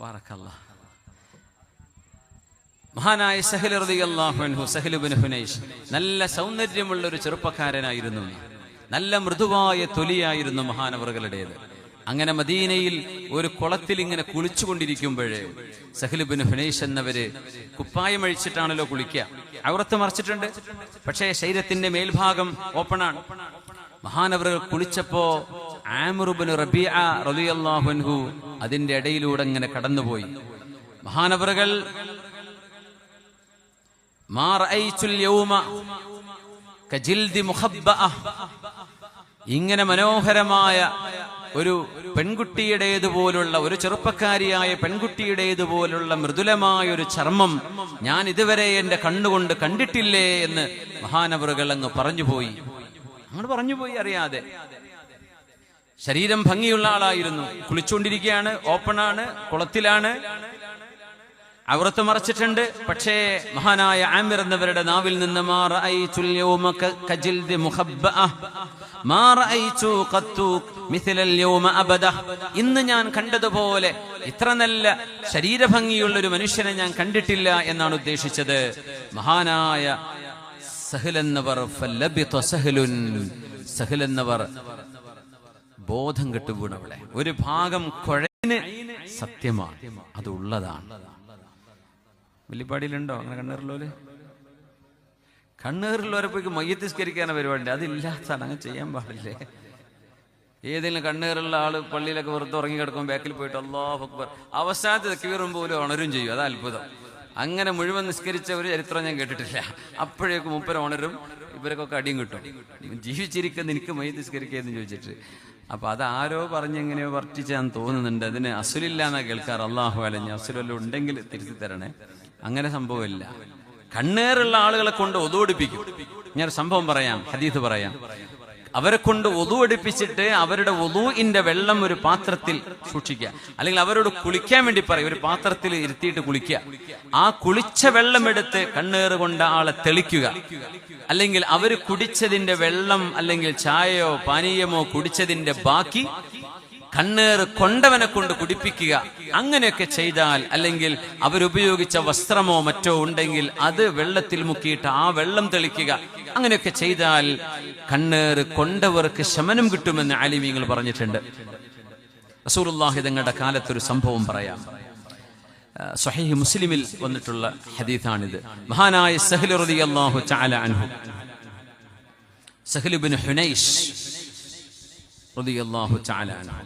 ബാറക്കല്ലാഹ്. മഹാനായ സഹൽ റളിയല്ലാഹു അൻഹു, സഹൽ ഇബ്നു ഹുനൈഷ് നല്ല സൗന്ദര്യമുള്ള ഒരു ചെറുപ്പക്കാരനായിരുന്നു. നല്ല മൃദുവായ തൊലിയായിരുന്നു മഹാനവറുകളുടേത്. അങ്ങനെ മദീനയിൽ ഒരു കുളത്തിൽ ഇങ്ങനെ കുളിച്ചുകൊണ്ടിരിക്കുമ്പോഴേ സഹൽ ഇബ്നു ഹുനൈഷ് എന്നവര് കുപ്പായം അഴിച്ചിട്ടാണല്ലോ കുളിക്കുക, ഔറത്ത് മറച്ചിട്ടുണ്ട്, പക്ഷേ ശരീരത്തിന്റെ മേൽഭാഗം ഓപ്പണാണ്. മഹാനവറുകൾ കുളിച്ചപ്പോ ആമിർ ഇബ്നു റബീഅ റളിയല്ലാഹു അൻഹു അതിന്റെ ഇടയിലൂടെ ഇങ്ങനെ കടന്നുപോയി. മഹാനവറുകൾ മാ റഅയ്തുൽ യൗമ കജിൽദി മുഖബ്ബഅ, ഇങ്ങനെ മനോഹരമായ ഒരു പെൺകുട്ടിയുടേതുപോലുള്ള, ഒരു ചെറുപ്പക്കാരിയായ പെൺകുട്ടിയുടേതുപോലുള്ള മൃദുലമായ ഒരു ചർമ്മം ഞാൻ ഇതുവരെ എന്റെ കണ്ണുകൊണ്ട് കണ്ടിട്ടില്ലേ എന്ന് മഹാനവറുകൾ അങ്ങ് പറഞ്ഞുപോയി. അങ്ങോട്ട് പറഞ്ഞുപോയി അറിയാതെ. ശരീരം ഭംഗിയുള്ള ആളായിരുന്നു. കുളിച്ചുകൊണ്ടിരിക്കുകയാണ്, ഓപ്പണാണ്, കുളത്തിലാണ്, ഔറത്ത് മറച്ചിട്ടുണ്ട്. പക്ഷേ മഹാനായ ആമിർ എന്നവരുടെ നാവിൽ നിന്ന് മാ റഅയ്തുൽ യൗമ കജിൽദി മുഖബ്ബഅ മാ റഅയ്തു ഖത്തു മിഥലൽ യൗമ അബദ, ഇന്ന് ഞാൻ കണ്ടതുപോലെ ഇത്ര നല്ല ശരീരഭംഗിയുള്ള ഒരു മനുഷ്യനെ ഞാൻ കണ്ടിട്ടില്ല എന്നാണ് ഉദ്ദേശിച്ചത്. മഹാനായ സഹൽ എന്നവർ ഫലബിത സഹലുൻ, സഹൽ എന്നവർ ബോധം കെട്ടു വീണവിടെ. ഒരു ഭാഗം കുഴന് സത്യമാണ്, അത് ഉള്ളതാണ്. വെള്ളിപ്പാടിയിലുണ്ടോ അങ്ങനെ കണ്ണീറിലോല്? കണ്ണീറിലോരെ പോയി മയ്യത്തിസ്കരിക്കാന പരിപാടി, അതില്ലാത്തതാണ്, അങ്ങനെ ചെയ്യാൻ പാടില്ലേ. ഏതെങ്കിലും കണ്ണീറുള്ള ആള് പള്ളിയിലൊക്കെ വെറുതെ ഉറങ്ങി കിടക്കുമ്പോൾ ബാക്കിൽ പോയിട്ട് അല്ലാഹു അക്ബർ അവസാനത്തെ തക്ബീറും പോലും ഉണരും ചെയ്യും. അത് അത്ഭുതം. അങ്ങനെ മുഴുവൻ നിസ്കരിച്ച ഒരു ചരിത്രം ഞാൻ കേട്ടിട്ടില്ല. അപ്പോഴേക്കും മൂപ്പര് ഉണരും, ഇവരൊക്കെ അടിയും കിട്ടും. ജീവിച്ചിരിക്കുന്ന എനിക്ക് മയ്യത്തിസ്കരിക്കുകയെന്ന് ചോദിച്ചിട്ട്. അപ്പൊ അത് ആരോ പറഞ്ഞെങ്ങനെയോ വർത്തിച്ചാന്ന് തോന്നുന്നുണ്ട്. അതിന് അസുലില്ല എന്നാ കേൾക്കാറ്. അള്ളാഹു അലഞ്ഞ അസുലെല്ലാം ഉണ്ടെങ്കിൽ തിരുത്തി തരണേ. അങ്ങനെ സംഭവമില്ല. കണ്ണേറുള്ള ആളുകളെ കൊണ്ട് ഒതുവെടുപ്പിക്കും. ഞാൻ സംഭവം പറയാം, ഹദീസ് പറയാം. അവരെ കൊണ്ട് ഒതുവെടുപ്പിച്ചിട്ട് അവരുടെ ഒതുവിന്റെ വെള്ളം ഒരു പാത്രത്തിൽ സൂക്ഷിക്കുക, അല്ലെങ്കിൽ അവരോട് കുളിക്കാൻ വേണ്ടി പറയും, ഒരു പാത്രത്തിൽ ഇരുത്തിയിട്ട് കുളിക്കുക. ആ കുളിച്ച വെള്ളം എടുത്ത് കണ്ണേറ് കൊണ്ട് ആളെ തെളിക്കുക. അല്ലെങ്കിൽ അവര് കുടിച്ചതിന്റെ വെള്ളം അല്ലെങ്കിൽ ചായയോ പാനീയമോ കുടിച്ചതിന്റെ ബാക്കി കണ്ണേറ് കൊണ്ടവനെ കൊണ്ട് കുടിപ്പിക്കുക. അങ്ങനെയൊക്കെ ചെയ്താൽ, അല്ലെങ്കിൽ അവരുപയോഗിച്ച വസ്ത്രമോ മറ്റോ ഉണ്ടെങ്കിൽ അത് വെള്ളത്തിൽ മുക്കിയിട്ട് ആ വെള്ളം തെളിക്കുക. അങ്ങനെയൊക്കെ ചെയ്താൽ കണ്ണേറ് കൊണ്ടവർക്ക് ശമനം കിട്ടുമെന്ന് ആലിമീങ്ങൾ പറഞ്ഞിട്ടുണ്ട്. റസൂലുള്ളാഹി തങ്ങളുടെ കാലത്തൊരു സംഭവം പറയാം. സ്വഹീഹ് മുസ്ലിമിൽ വന്നിട്ടുള്ള ഹദീസാണിത്. മഹാനായ സഹൽ റളിയല്ലാഹു തആല അൻഹു, സഹൽ ഇബ്നു ഹുനൈഷ് റളിയല്ലാഹു തആല അൻഹു